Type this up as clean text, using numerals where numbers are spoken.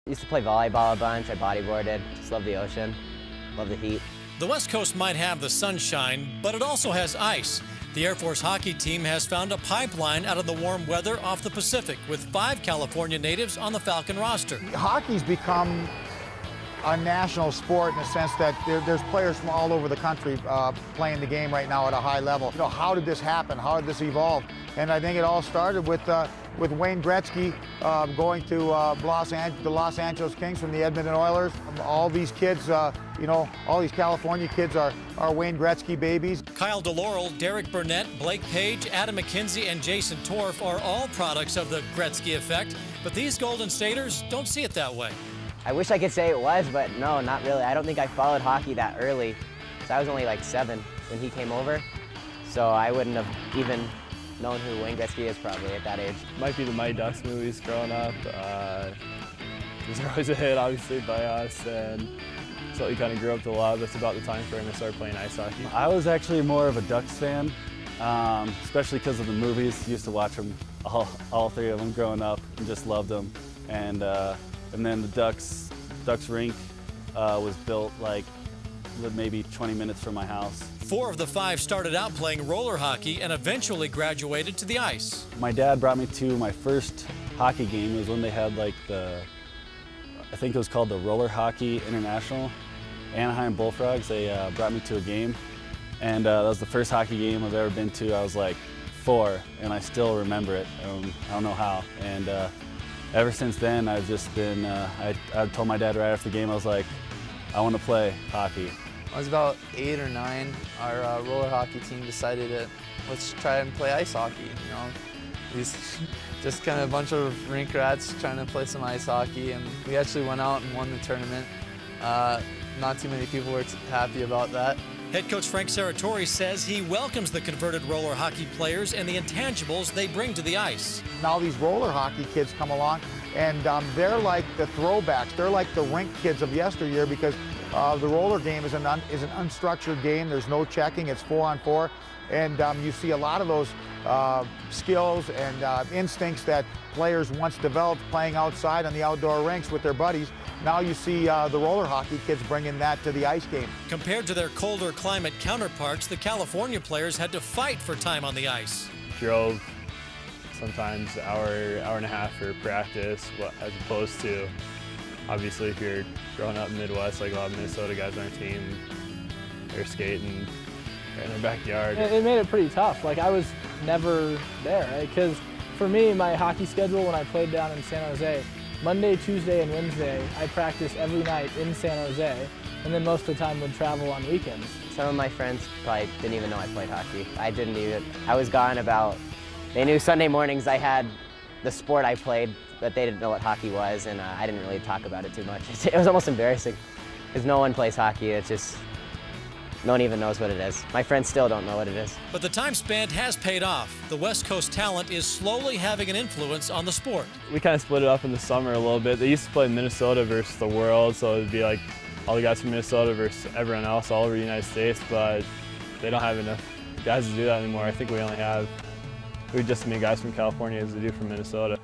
Used to play volleyball a bunch, I bodyboarded, just love the ocean, love the heat. The West Coast might have the sunshine, but it also has ice. The Air Force hockey team has found a pipeline out of the warm weather off the Pacific, with 5 California natives on the Falcon roster. Hockey's become a national sport in the sense that there's players from all over the country playing the game right now at a high level. You know, how did this happen? How did this evolve? And I think it all started with Wayne Gretzky going to the Los Angeles Kings from the Edmonton Oilers. All these kids, you know, all these California kids are Wayne Gretzky babies. Kyle DeLaurel, Derek Burnett, Blake Page, Adam McKenzie, and Jason Torf are all products of the Gretzky effect, but these Golden Staters don't see it that way. I wish I could say it was, but no, not really. I don't think I followed hockey that early. So I was only like 7 when he came over, so I wouldn't have even known who Wayne Gretzky is probably at that age. Might be the Mighty Ducks movies growing up. These are always a hit, obviously, by us, and so we kind of grew up to love. That's about the time frame I started playing ice hockey. I was actually more of a Ducks fan, especially because of the movies. Used to watch them, all 3 of them growing up, and just loved them. And then the Ducks rink was built like maybe 20 minutes from my house. 4 of the 5 started out playing roller hockey and eventually graduated to the ice. My dad brought me to my first hockey game. It was when they had like I think it was called the Roller Hockey International. Anaheim Bullfrogs, they brought me to a game. And that was the first hockey game I've ever been to. I was like 4, and I still remember it. I don't know how. And ever since then, I've just been, I told my dad right after the game, I was like, I want to play hockey. I was about 8 or 9. Our roller hockey team decided to let's try and play ice hockey. You know, these just kind of a bunch of rink rats trying to play some ice hockey, and we actually went out and won the tournament. Not too many people were happy about that. Head coach Frank Serratore says he welcomes the converted roller hockey players and the intangibles they bring to the ice. Now these roller hockey kids come along, and they're like the throwbacks. They're like the rink kids of yesteryear because the roller game is an unstructured game. There's no checking. It's 4-on-4, and you see a lot of those skills and instincts that players once developed playing outside on the outdoor rinks with their buddies. Now you see the roller hockey kids bringing that to the ice game. Compared to their colder climate counterparts, the California players had to fight for time on the ice. Drove sometimes an hour and a half for practice, as opposed to, obviously, if you're growing up in the Midwest, like a lot of Minnesota guys on our team, they're skating right in their backyard. It made it pretty tough. Like, I was never there, right? Because for me, my hockey schedule when I played down in San Jose, Monday, Tuesday, and Wednesday, I practiced every night in San Jose, and then most of the time would travel on weekends. Some of my friends probably didn't even know I played hockey. I was gone about, they knew Sunday mornings I had the sport I played, but they didn't know what hockey was, and I didn't really talk about it too much. It was almost embarrassing, because no one plays hockey. It's just, no one even knows what it is. My friends still don't know what it is. But the time spent has paid off. The West Coast talent is slowly having an influence on the sport. We kind of split it up in the summer a little bit. They used to play Minnesota versus the world, so it'd be like all the guys from Minnesota versus everyone else all over the United States, but they don't have enough guys to do that anymore. I think we only have just as many guys from California as they do from Minnesota.